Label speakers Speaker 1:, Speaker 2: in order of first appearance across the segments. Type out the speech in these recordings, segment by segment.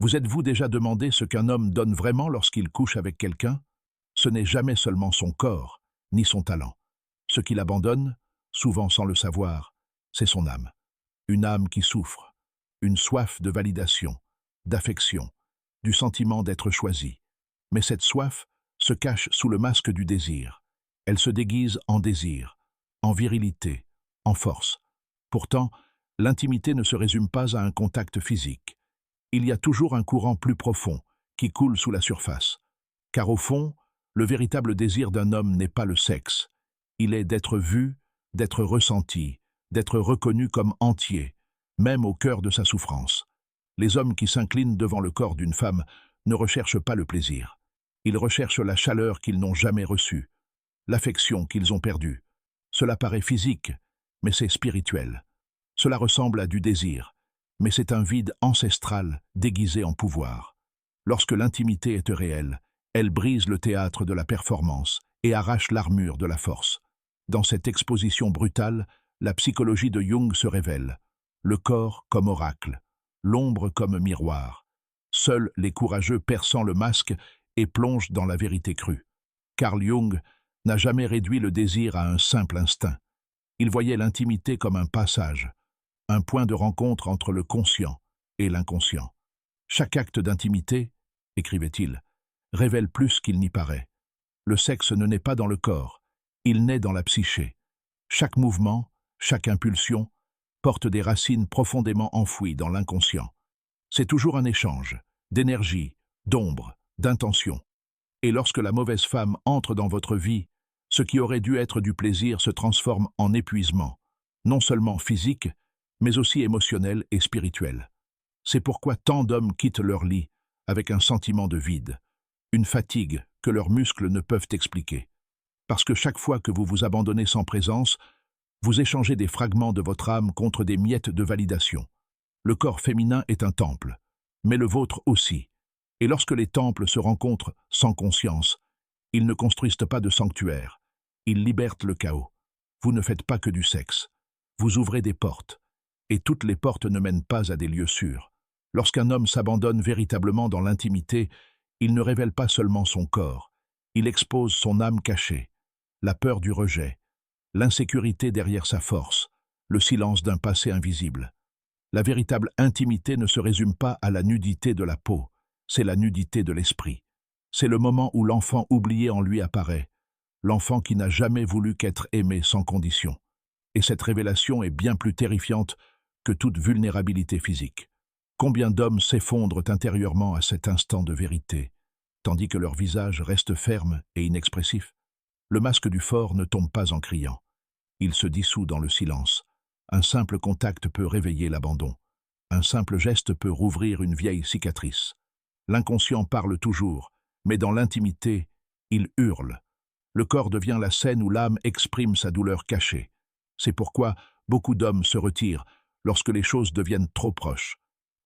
Speaker 1: Vous êtes-vous déjà demandé ce qu'un homme donne vraiment lorsqu'il couche avec quelqu'un? Ce n'est jamais seulement son corps, ni son talent. Ce qu'il abandonne, souvent sans le savoir, c'est son âme. Une âme qui souffre, une soif de validation, d'affection, du sentiment d'être choisi. Mais cette soif se cache sous le masque du désir. Elle se déguise en désir, en virilité, en force. Pourtant, l'intimité ne se résume pas à un contact physique. Il y a toujours un courant plus profond qui coule sous la surface. Car au fond, le véritable désir d'un homme n'est pas le sexe. Il est d'être vu, d'être ressenti, d'être reconnu comme entier, même au cœur de sa souffrance. Les hommes qui s'inclinent devant le corps d'une femme ne recherchent pas le plaisir. Ils recherchent la chaleur qu'ils n'ont jamais reçue, l'affection qu'ils ont perdue. Cela paraît physique, mais c'est spirituel. Cela ressemble à du désir, mais c'est un vide ancestral déguisé en pouvoir. Lorsque l'intimité est réelle, elle brise le théâtre de la performance et arrache l'armure de la force. Dans cette exposition brutale, la psychologie de Jung se révèle. Le corps comme oracle, l'ombre comme miroir. Seuls les courageux perçant le masque et plongent dans la vérité crue. Carl Jung n'a jamais réduit le désir à un simple instinct. Il voyait l'intimité comme un passage, un point de rencontre entre le conscient et l'inconscient. Chaque acte d'intimité, écrivait-il, révèle plus qu'il n'y paraît. Le sexe ne naît pas dans le corps, il naît dans la psyché. Chaque mouvement, chaque impulsion, porte des racines profondément enfouies dans l'inconscient. C'est toujours un échange, d'énergie, d'ombre, d'intention. Et lorsque la mauvaise femme entre dans votre vie, ce qui aurait dû être du plaisir se transforme en épuisement, non seulement physique, mais aussi émotionnel et spirituel. C'est pourquoi tant d'hommes quittent leur lit avec un sentiment de vide, une fatigue que leurs muscles ne peuvent expliquer. Parce que chaque fois que vous vous abandonnez sans présence, vous échangez des fragments de votre âme contre des miettes de validation. Le corps féminin est un temple, mais le vôtre aussi. Et lorsque les temples se rencontrent sans conscience, ils ne construisent pas de sanctuaire, ils libèrent le chaos. Vous ne faites pas que du sexe, vous ouvrez des portes, et toutes les portes ne mènent pas à des lieux sûrs. Lorsqu'un homme s'abandonne véritablement dans l'intimité, il ne révèle pas seulement son corps, il expose son âme cachée, la peur du rejet, l'insécurité derrière sa force, le silence d'un passé invisible. La véritable intimité ne se résume pas à la nudité de la peau, c'est la nudité de l'esprit. C'est le moment où l'enfant oublié en lui apparaît, l'enfant qui n'a jamais voulu qu'être aimé sans condition. Et cette révélation est bien plus terrifiante que toute vulnérabilité physique. Combien d'hommes s'effondrent intérieurement à cet instant de vérité, tandis que leur visage reste ferme et inexpressif? Le masque du fort ne tombe pas en criant. Il se dissout dans le silence. Un simple contact peut réveiller l'abandon. Un simple geste peut rouvrir une vieille cicatrice. L'inconscient parle toujours, mais dans l'intimité, il hurle. Le corps devient la scène où l'âme exprime sa douleur cachée. C'est pourquoi beaucoup d'hommes se retirent lorsque les choses deviennent trop proches.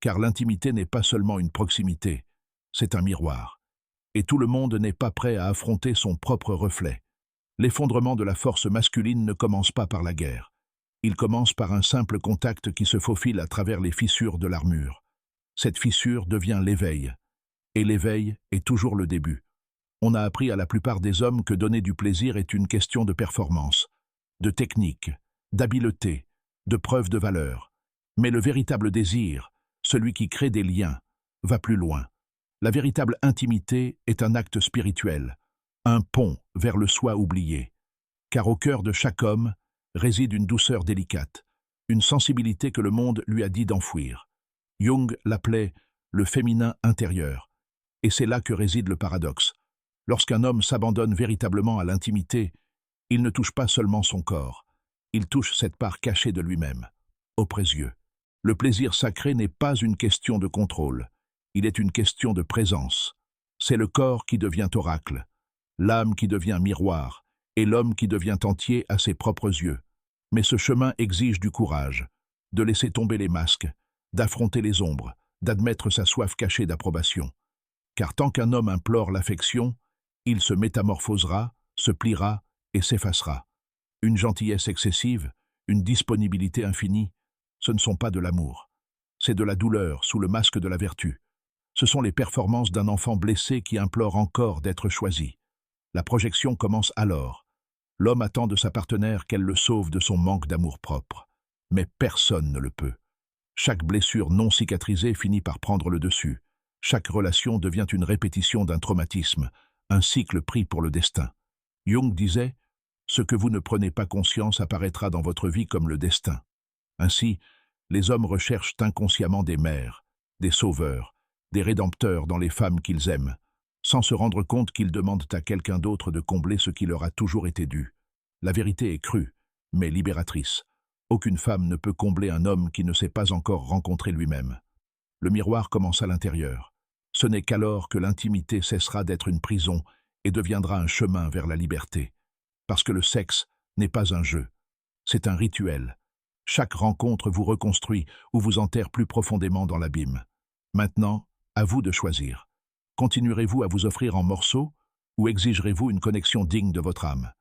Speaker 1: Car l'intimité n'est pas seulement une proximité, c'est un miroir. Et tout le monde n'est pas prêt à affronter son propre reflet. L'effondrement de la force masculine ne commence pas par la guerre. Il commence par un simple contact qui se faufile à travers les fissures de l'armure. Cette fissure devient l'éveil. Et l'éveil est toujours le début. On a appris à la plupart des hommes que donner du plaisir est une question de performance, de technique, d'habileté, de preuve de valeur. Mais le véritable désir, celui qui crée des liens, va plus loin. La véritable intimité est un acte spirituel, un pont vers le soi oublié. Car au cœur de chaque homme réside une douceur délicate, une sensibilité que le monde lui a dit d'enfouir. Jung l'appelait le féminin intérieur. Et c'est là que réside le paradoxe. Lorsqu'un homme s'abandonne véritablement à l'intimité, il ne touche pas seulement son corps, il touche cette part cachée de lui-même, au précieux. Le plaisir sacré n'est pas une question de contrôle, il est une question de présence. C'est le corps qui devient oracle, l'âme qui devient miroir, et l'homme qui devient entier à ses propres yeux. Mais ce chemin exige du courage, de laisser tomber les masques, d'affronter les ombres, d'admettre sa soif cachée d'approbation. Car tant qu'un homme implore l'affection, il se métamorphosera, se pliera et s'effacera. Une gentillesse excessive, une disponibilité infinie, ce ne sont pas de l'amour. C'est de la douleur sous le masque de la vertu. Ce sont les performances d'un enfant blessé qui implore encore d'être choisi. La projection commence alors. L'homme attend de sa partenaire qu'elle le sauve de son manque d'amour-propre. Mais personne ne le peut. Chaque blessure non cicatrisée finit par prendre le dessus. Chaque relation devient une répétition d'un traumatisme, un cycle pris pour le destin. Jung disait « Ce que vous ne prenez pas conscience apparaîtra dans votre vie comme le destin ». Ainsi, les hommes recherchent inconsciemment des mères, des sauveurs, des rédempteurs dans les femmes qu'ils aiment, sans se rendre compte qu'ils demandent à quelqu'un d'autre de combler ce qui leur a toujours été dû. La vérité est crue, mais libératrice. Aucune femme ne peut combler un homme qui ne s'est pas encore rencontré lui-même. Le miroir commence à l'intérieur. Ce n'est qu'alors que l'intimité cessera d'être une prison et deviendra un chemin vers la liberté. Parce que le sexe n'est pas un jeu, c'est un rituel. Chaque rencontre vous reconstruit ou vous enterre plus profondément dans l'abîme. Maintenant, à vous de choisir. Continuerez-vous à vous offrir en morceaux ou exigerez-vous une connexion digne de votre âme ?